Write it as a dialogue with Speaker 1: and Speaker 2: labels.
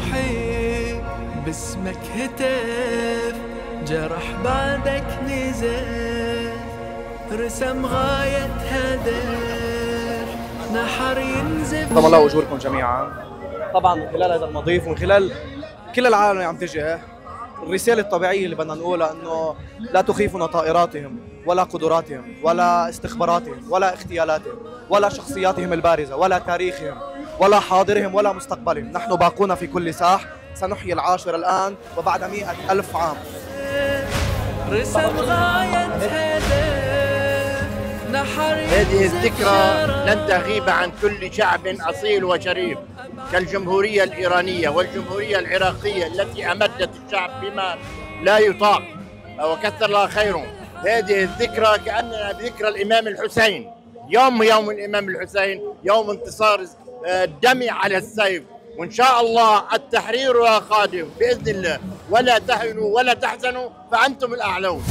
Speaker 1: روحي باسمك هتف، جرح بعدك نزف، رسم غاية هدف، نحر ينزف.
Speaker 2: عظم الله اجوركم جميعا. طبعا من خلال هذا المضيف ومن خلال كل العالم اللي عم تجي، الرسالة الطبيعية اللي بدنا نقولها انه لا تخيفنا طائراتهم ولا قدراتهم ولا استخباراتهم ولا اغتيالاتهم ولا شخصياتهم البارزة ولا تاريخهم ولا حاضرهم ولا مستقبلهم. نحن باقون في كل ساح، سنحيي العاشر الآن وبعد 100,000 عام.
Speaker 1: رسم غاية هدف، نحر
Speaker 3: هذه الذكرى لن تغيب عن كل شعب أصيل وشريف كالجمهورية الإيرانية والجمهورية العراقية التي أمدت الشعب بما لا يطاق وكثر الله خيرهم. هذه الذكرى كأننا بذكرى الإمام الحسين، يوم الإمام الحسين، يوم انتصار الدم على السيف، وإن شاء الله التحرير قادم بإذن الله. ولا تهنوا ولا تحزنوا فأنتم الأعلون.